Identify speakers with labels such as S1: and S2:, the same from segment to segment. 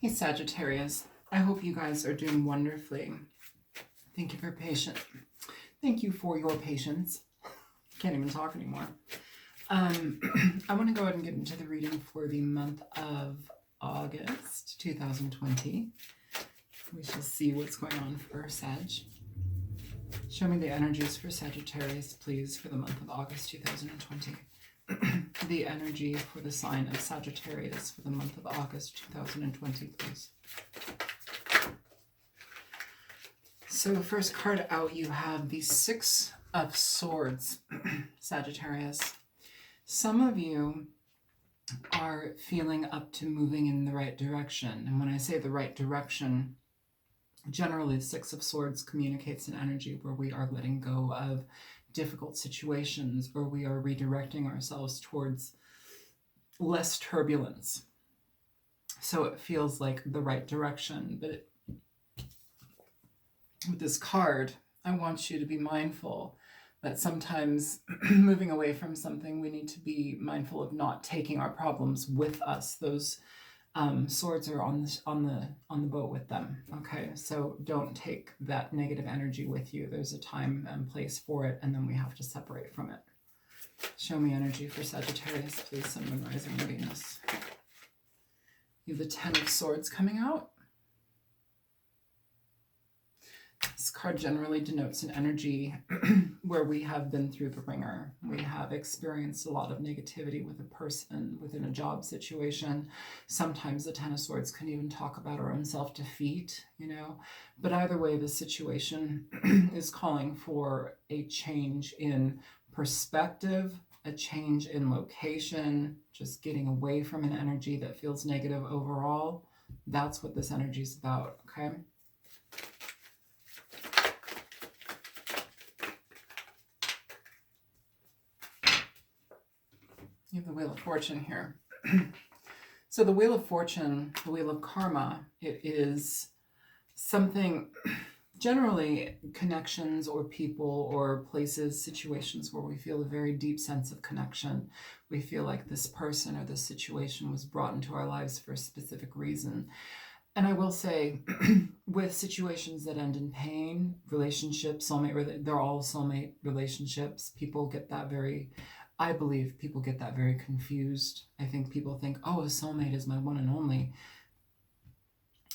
S1: Hey Sagittarius, I hope you guys are doing wonderfully. Thank you for patience. Thank you for your patience. Can't even talk anymore. I want to go ahead and get into the reading for the month of August 2020. We shall see what's going on for Sag. Show me the energies for Sagittarius, please, for the month of August 2020. The energy for the sign of Sagittarius for the month of August 2020, please. So the first card out, you have the Six of Swords, Sagittarius. Some of you are feeling up to moving in the right direction. And when I say the right direction, generally the Six of Swords communicates an energy where we are letting go of difficult situations, or we are redirecting ourselves towards less turbulence. So it feels like the right direction. But with this card, I want you to be mindful that sometimes moving away from something, we need to be mindful of not taking our problems with us. Those swords are on the boat with them. Okay, so don't take that negative energy with you. There's a time and place for it, and then we have to separate from it. Show me energy for Sagittarius, please, Sun, Moon, Rising, and Venus. You have the Ten of Swords coming out. This card generally denotes an energy where we have been through the ringer. We have experienced a lot of negativity with a person, within a job situation. Sometimes the Ten of Swords can even talk about our own self-defeat, you know. But either way, the situation is calling for a change in perspective, a change in location, just getting away from an energy that feels negative overall. That's what this energy is about, okay? You have the Wheel of Fortune here. So the Wheel of Fortune, the Wheel of Karma, it is something, generally connections or people or places, situations where we feel a very deep sense of connection. We feel like this person or this situation was brought into our lives for a specific reason. And I will say, with situations that end in pain, relationships, soulmate, they're all soulmate relationships. People get that I believe people get that very confused. I think people think, oh, a soulmate is my one and only.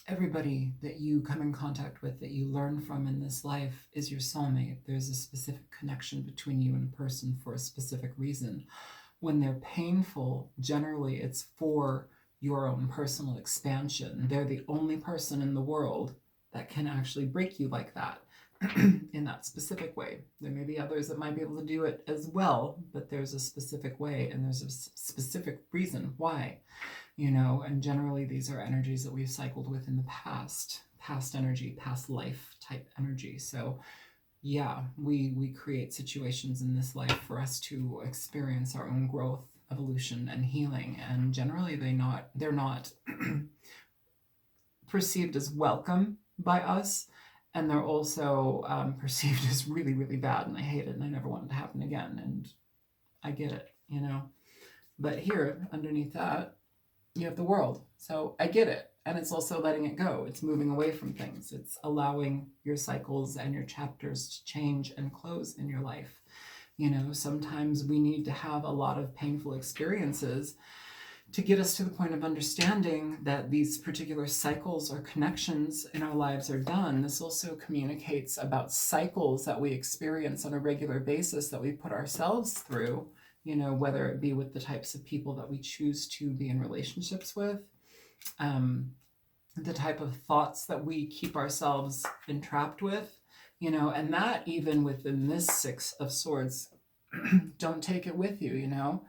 S1: Everybody that you come in contact with, that you learn from in this life, is your soulmate. There's a specific connection between you and a person for a specific reason. When they're painful, generally it's for your own personal expansion. They're the only person in the world that can actually break you like that. In that specific way. There may be others that might be able to do it as well, but there's a specific way and there's a specific reason why, you know. And generally these are energies that we've cycled with in the past energy, past life type energy. So yeah, we create situations in this life for us to experience our own growth, evolution, and healing, and generally they're not perceived as welcome by us. And they're also perceived as really, really bad, and I hate it, and I never want it to happen again. And I get it, you know. But here, underneath that, you have the world. So I get it. And it's also letting it go. It's moving away from things. It's allowing your cycles and your chapters to change and close in your life. You know, sometimes we need to have a lot of painful experiences to get us to the point of understanding that these particular cycles or connections in our lives are done. This also communicates about cycles that we experience on a regular basis that we put ourselves through, you know, whether it be with the types of people that we choose to be in relationships with, the type of thoughts that we keep ourselves entrapped with, you know, and that even within this Six of Swords, don't take it with you, you know.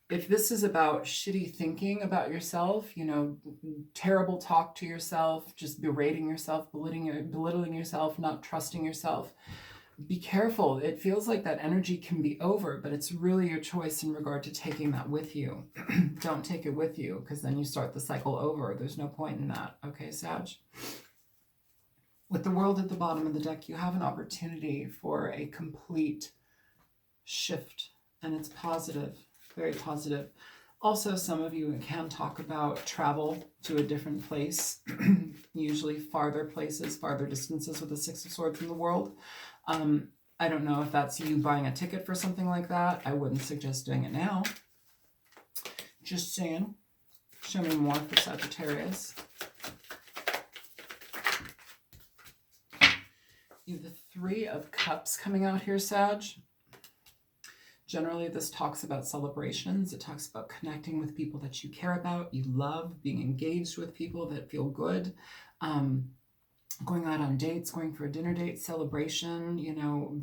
S1: If this is about shitty thinking about yourself, you know, terrible talk to yourself, just berating yourself, belittling yourself, not trusting yourself, be careful. It feels like that energy can be over, but it's really your choice in regard to taking that with you. Don't take it with you, because then you start the cycle over. There's no point in that. Okay, Sag? With the World at the bottom of the deck, you have an opportunity for a complete shift, and it's positive. Very positive. Also, some of you can talk about travel to a different place, usually farther places, farther distances with the Six of Swords in the world. I don't know if that's you buying a ticket for something like that. I wouldn't suggest doing it now. Just saying. Show me more for Sagittarius. You have the Three of Cups coming out here, Sag. Generally, this talks about celebrations. It talks about connecting with people that you care about, you love, being engaged with people that feel good, going out on dates, going for a dinner date, celebration, you know,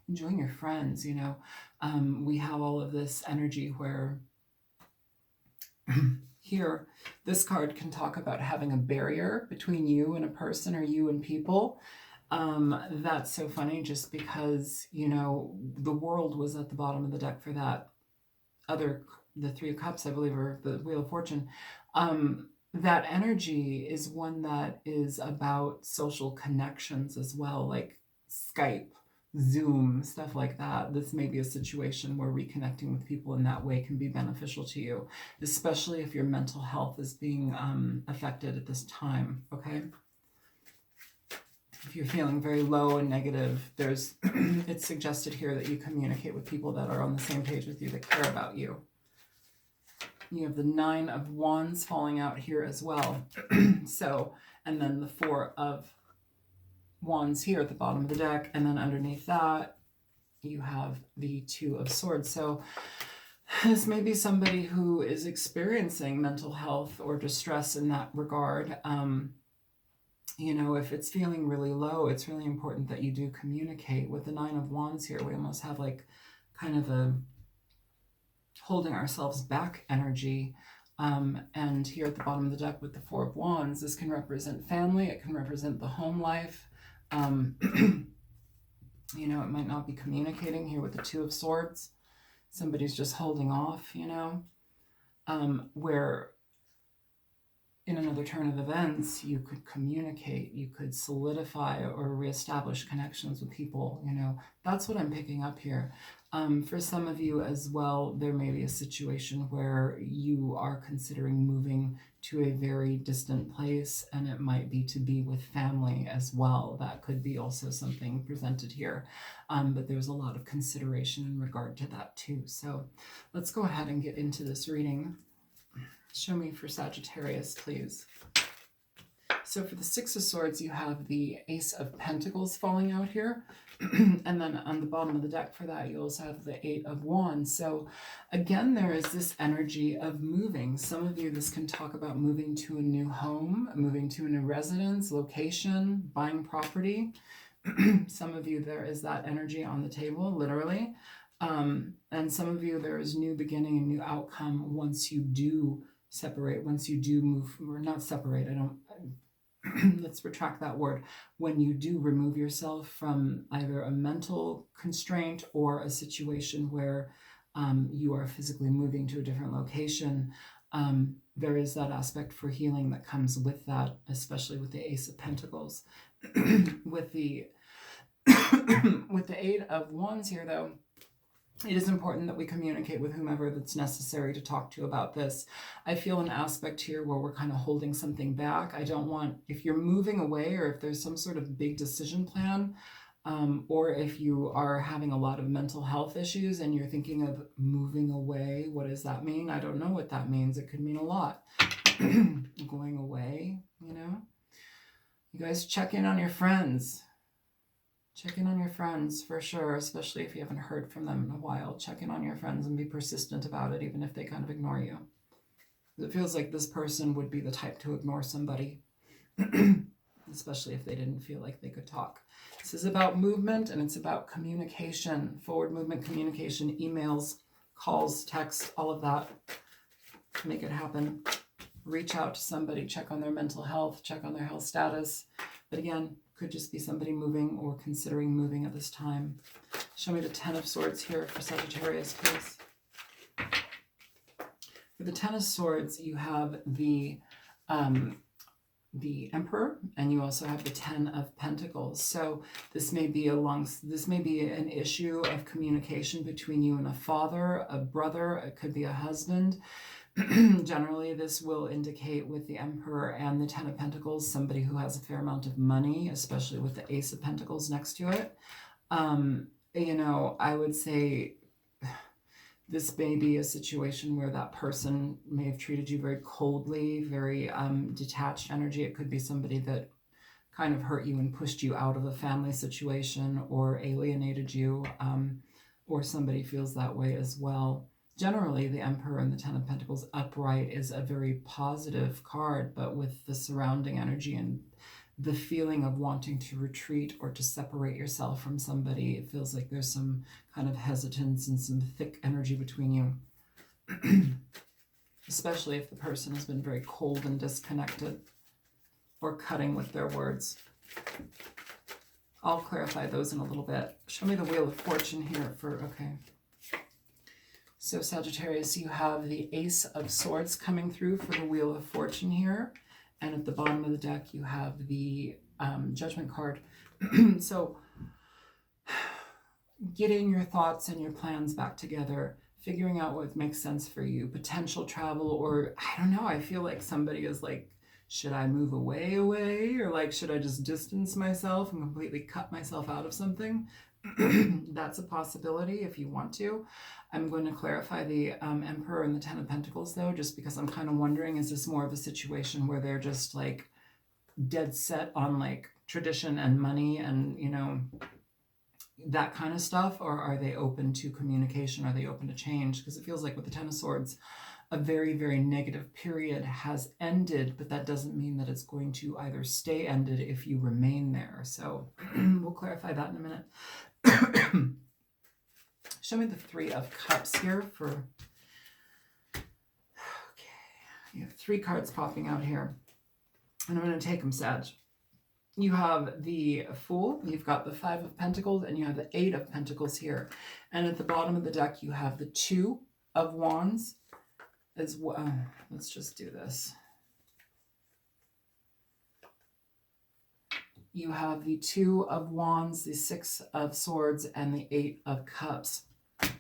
S1: enjoying your friends, you know. We have all of this energy where here, this card can talk about having a barrier between you and a person or you and people. That's so funny just because, you know, the world was at the bottom of the deck for that the Three of Cups, I believe, or the Wheel of Fortune. That energy is one that is about social connections as well, like Skype, Zoom, stuff like that. This may be a situation where reconnecting with people in that way can be beneficial to you, especially if your mental health is being affected at this time, okay? If you're feeling very low and negative, it's suggested here that you communicate with people that are on the same page with you, that care about you. You have the Nine of Wands falling out here as well. So, and then the Four of Wands here at the bottom of the deck, and then underneath that, you have the Two of Swords. So this may be somebody who is experiencing mental health or distress in that regard. You know, if it's feeling really low, it's really important that you do communicate. With the Nine of Wands here, we almost have like kind of a holding ourselves back energy. And here at the bottom of the deck with the Four of Wands, this can represent family. It can represent the home life. You know, it might not be communicating here with the Two of Swords. Somebody's just holding off, you know, where in another turn of events, you could communicate, you could solidify or reestablish connections with people, you know. That's what I'm picking up here. For some of you as well, there may be a situation where you are considering moving to a very distant place, and it might be to be with family as well. That could be also something presented here. But there's a lot of consideration in regard to that too. So let's go ahead and get into this reading. Show me for Sagittarius, please. So for the Six of Swords, you have the Ace of Pentacles falling out here. And then on the bottom of the deck for that, you also have the Eight of Wands. So again, there is this energy of moving. Some of you, this can talk about moving to a new home, moving to a new residence, location, buying property. Some of you, there is that energy on the table, literally. And some of you, there is new beginning and new outcome once you do separate, once you do move, or not separate, let's retract that word. When you do remove yourself from either a mental constraint or a situation where you are physically moving to a different location, there is that aspect for healing that comes with that, especially with the Ace of Pentacles. With the Eight of Wands here, though, it is important that we communicate with whomever that's necessary to talk to about this. I feel an aspect here where we're kind of holding something back. I don't want, if you're moving away or if there's some sort of big decision plan, or if you are having a lot of mental health issues and you're thinking of moving away, what does that mean? I don't know what that means. It could mean a lot. Going away, you know? You guys check in on your friends. Check in on your friends for sure, especially if you haven't heard from them in a while. Check in on your friends and be persistent about it, even if they kind of ignore you. It feels like this person would be the type to ignore somebody, especially if they didn't feel like they could talk. This is about movement and it's about communication, forward movement, communication, emails, calls, texts, all of that. Make it happen. Reach out to somebody, check on their mental health, check on their health status. But again, could just be somebody moving or considering moving at this time. Show me the Ten of Swords here for Sagittarius, please. For the Ten of Swords, you have the the Emperor, and you also have the Ten of Pentacles. So this may be an issue of communication between you and a father, a brother, it could be a husband. Generally, this will indicate with the Emperor and the Ten of Pentacles, somebody who has a fair amount of money, especially with the Ace of Pentacles next to it. You know, I would say this may be a situation where that person may have treated you very coldly, very detached energy. It could be somebody that kind of hurt you and pushed you out of a family situation or alienated you, or somebody feels that way as well. Generally, the Emperor and the Ten of Pentacles upright is a very positive card, but with the surrounding energy and the feeling of wanting to retreat or to separate yourself from somebody, it feels like there's some kind of hesitance and some thick energy between you, especially if the person has been very cold and disconnected or cutting with their words. I'll clarify those in a little bit. Show me the Wheel of Fortune here for, okay. So Sagittarius, you have the Ace of Swords coming through for the Wheel of Fortune here. And at the bottom of the deck, you have the Judgment card. So getting your thoughts and your plans back together, figuring out what makes sense for you, potential travel, or I don't know, I feel like somebody is like, should I move away? Or like, should I just distance myself and completely cut myself out of something? That's a possibility if you want to. I'm going to clarify the Emperor and the Ten of Pentacles though, just because I'm kind of wondering, is this more of a situation where they're just like dead set on like tradition and money and, you know, that kind of stuff? Or are they open to communication? Are they open to change? Because it feels like with the Ten of Swords, a very, very negative period has ended, but that doesn't mean that it's going to either stay ended if you remain there. So we'll clarify that in a minute. Show me the Three of Cups here for, okay, you have 3 cards popping out here, and I'm going to take them, Sag. You have the Fool, you've got the 5 of Pentacles, and you have the 8 of Pentacles here. And at the bottom of the deck, you have the 2 of Wands as well. Let's just do this. You have the 2 of Wands, the 6 of Swords, and the 8 of Cups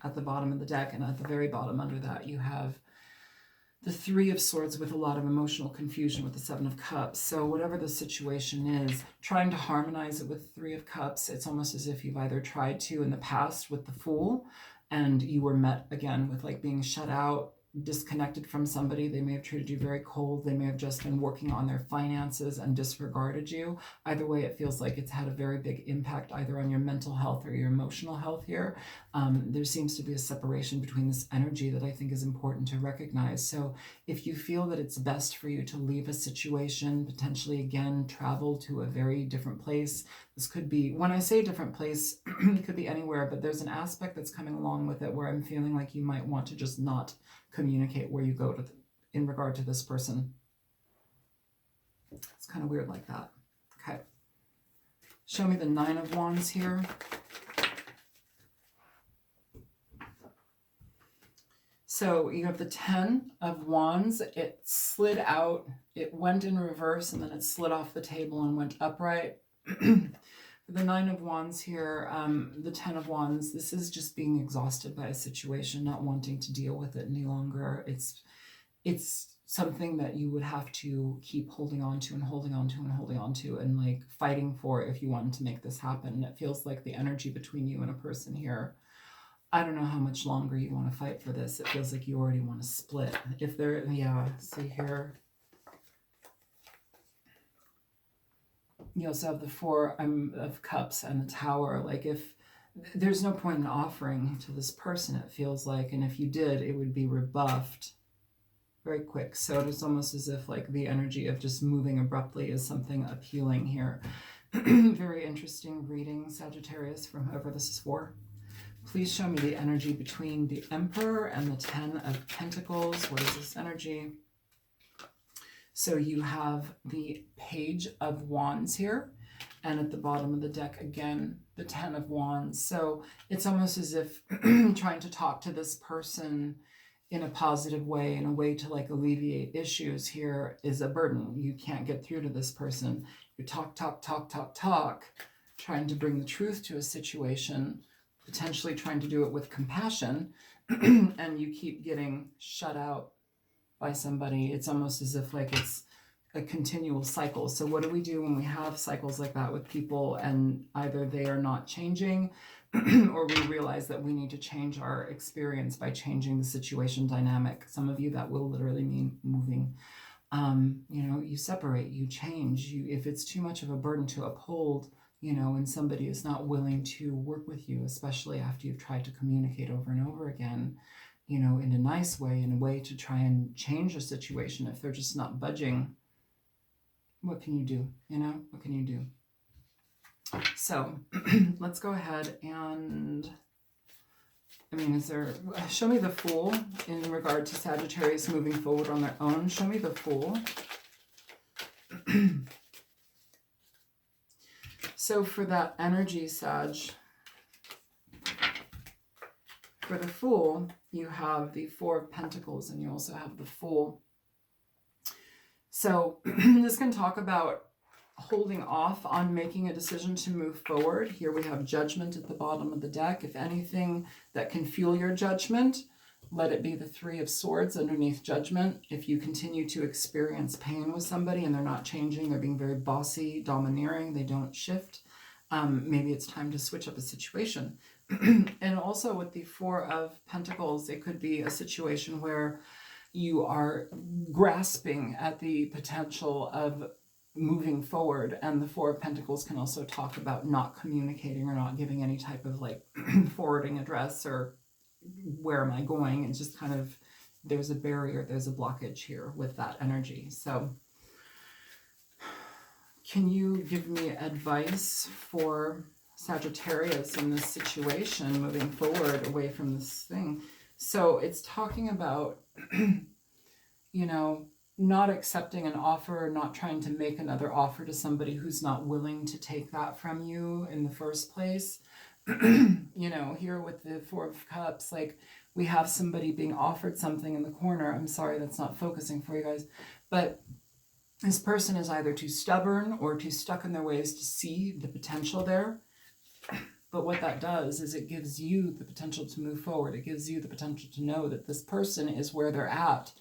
S1: at the bottom of the deck. And at the very bottom under that, you have the 3 of Swords with a lot of emotional confusion with the 7 of Cups. So whatever the situation is, trying to harmonize it with 3 of Cups, it's almost as if you've either tried to in the past with the Fool and you were met again with like being shut out, disconnected from somebody. They may have treated you very cold. They may have just been working on their finances and disregarded you. Either way, it feels like it's had a very big impact either on your mental health or your emotional health here. There seems to be a separation between this energy that I think is important to recognize. So if you feel that it's best for you to leave a situation, potentially again, travel to a very different place. This could be, when I say different place, it could be anywhere, but there's an aspect that's coming along with it where I'm feeling like you might want to just not communicate where you go to in regard to this person. It's kind of weird like that. Okay. Show me the 9 of Wands here. So you have the 10 of Wands. It slid out, it went in reverse, and then it slid off the table and went upright. The 9 of Wands here, the 10 of Wands, this is just being exhausted by a situation, not wanting to deal with it any longer. It's something that you would have to keep holding on to and holding on to and holding on to and like fighting for if you wanted to make this happen. And it feels like the energy between you and a person here, I don't know how much longer you want to fight for this. It feels like you already want to split. If there, yeah, see here. You also have the 4 of Cups and the Tower. Like if there's no point in offering to this person, it feels like, and if you did, it would be rebuffed very quick. So it is almost as if like the energy of just moving abruptly is something appealing here. Very interesting reading, Sagittarius, from whoever this is for. Please show me the energy between the Emperor and the 10 of Pentacles. What is this energy? So you have the Page of Wands here, and at the bottom of the deck, again, the 10 of Wands. So it's almost as if trying to talk to this person in a positive way, in a way to like alleviate issues here, is a burden. You can't get through to this person. You talk, trying to bring the truth to a situation, potentially trying to do it with compassion, and you keep getting shut out by somebody. It's almost as if like it's a continual cycle. So what do we do when we have cycles like that with people and either they are not changing or we realize that we need to change our experience by changing the situation dynamic? Some of you, that will literally mean moving. You know, you separate, you change. If it's too much of a burden to uphold, you know, and somebody is not willing to work with you, especially after you've tried to communicate over and over again, you know, in a nice way, in a way to try and change a situation, if they're just not budging, what can you do? You know, what can you do? So let's go ahead and, I mean, show me the Fool in regard to Sagittarius moving forward on their own. Show me the Fool. So for that energy, Sag, for the Fool, you have the Four of Pentacles and you also have the Fool. So this can talk about holding off on making a decision to move forward. Here we have Judgment at the bottom of the deck. If anything that can fuel your judgment, let it be the Three of Swords underneath Judgment. If you continue to experience pain with somebody and they're not changing, they're being very bossy, domineering, they don't shift, maybe it's time to switch up a situation. And also with the Four of Pentacles, it could be a situation where you are grasping at the potential of moving forward, and the Four of Pentacles can also talk about not communicating or not giving any type of like forwarding address or where am I going. It's just kind of, there's a barrier, there's a blockage here with that energy. So can you give me advice for Sagittarius in this situation moving forward away from this thing? So it's talking about, you know, not accepting an offer, not trying to make another offer to somebody who's not willing to take that from you in the first place. You know, here with the Four of Cups, like we have somebody being offered something in the corner. I'm sorry, that's not focusing for you guys. But this person is either too stubborn or too stuck in their ways to see the potential there. But what that does is it gives you the potential to move forward. It gives you the potential to know that this person is where they're at.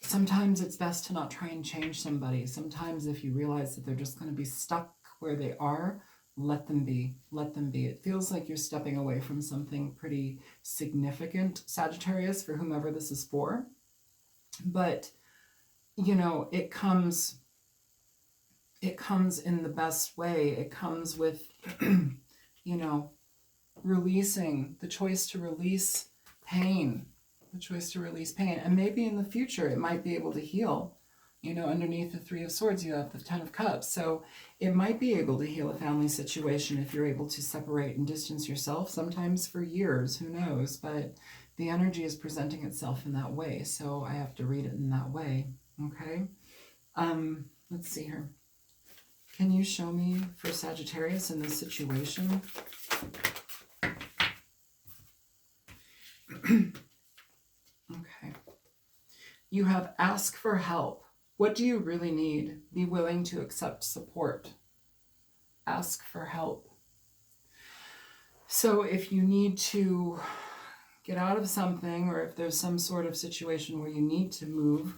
S1: Sometimes it's best to not try and change somebody. Sometimes if you realize that they're just going to be stuck where they are, let them be. Let them be. It feels like you're stepping away from something pretty significant, Sagittarius, for whomever this is for. But, you know, it comes in the best way. It comes with, you know, releasing, the choice to release pain, the choice to release pain. And maybe in the future, it might be able to heal. You know, underneath the Three of Swords, you have the Ten of Cups. So it might be able to heal a family situation if you're able to separate and distance yourself, sometimes for years, who knows? But the energy is presenting itself in that way. So I have to read it in that way. Okay. Let's see here. Can you show me for Sagittarius in this situation? Okay. You have ask for help. What do you really need? Be willing to accept support. Ask for help. So if you need to get out of something, or if there's some sort of situation where you need to move,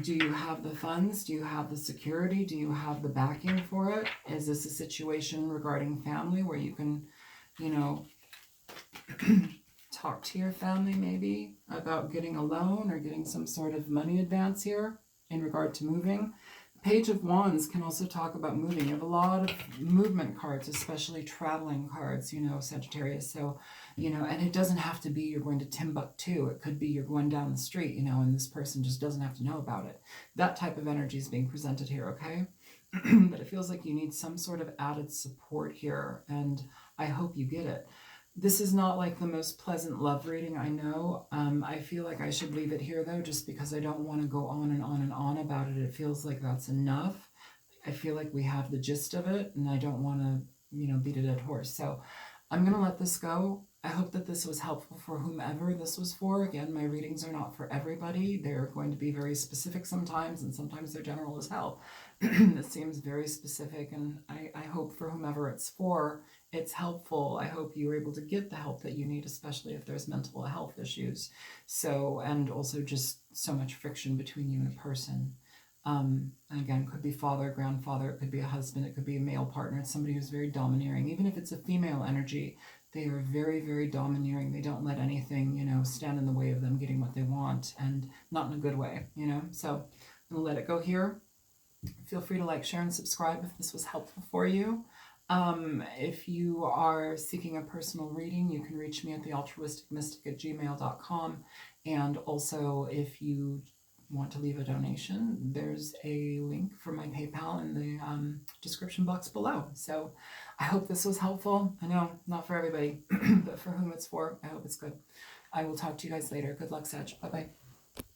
S1: do you have the funds? Do you have the security? Do you have the backing for it? Is this a situation regarding family where you can, you know, talk to your family maybe about getting a loan or getting some sort of money advance here in regard to moving? Page of Wands can also talk about moving. You have a lot of movement cards, especially traveling cards, you know, Sagittarius. So, you know, and it doesn't have to be you're going to Timbuktu. It could be you're going down the street, you know, and this person just doesn't have to know about it. That type of energy is being presented here, okay? But it feels like you need some sort of added support here, and I hope you get it. This is not like the most pleasant love reading, I know. I feel like I should leave it here, though, just because I don't want to go on and on and on about it. It feels like that's enough. I feel like we have the gist of it, and I don't want to, you know, beat a dead horse. So I'm going to let this go. I hope that this was helpful for whomever this was for. Again, my readings are not for everybody. They're going to be very specific sometimes, and sometimes they're general as hell. This seems very specific, and I hope for whomever it's for, it's helpful. I hope you were able to get the help that you need, especially if there's mental health issues. So, and also just so much friction between you and a person. And again, it could be father, grandfather, it could be a husband, it could be a male partner. It's somebody who's very domineering. Even if it's a female energy, they are very, very domineering. They don't let anything, stand in the way of them getting what they want, and not in a good way, So I'm going to let it go here. Feel free to like, share, and subscribe if this was helpful for you. If you are seeking a personal reading, you can reach me at thealtruisticmystic@gmail.com. And also, if you want to leave a donation, there's a link for my PayPal in the description box below. So I hope this was helpful. I know, not for everybody, but for whom it's for, I hope it's good. I will talk to you guys later. Good luck, Sag. Bye-bye.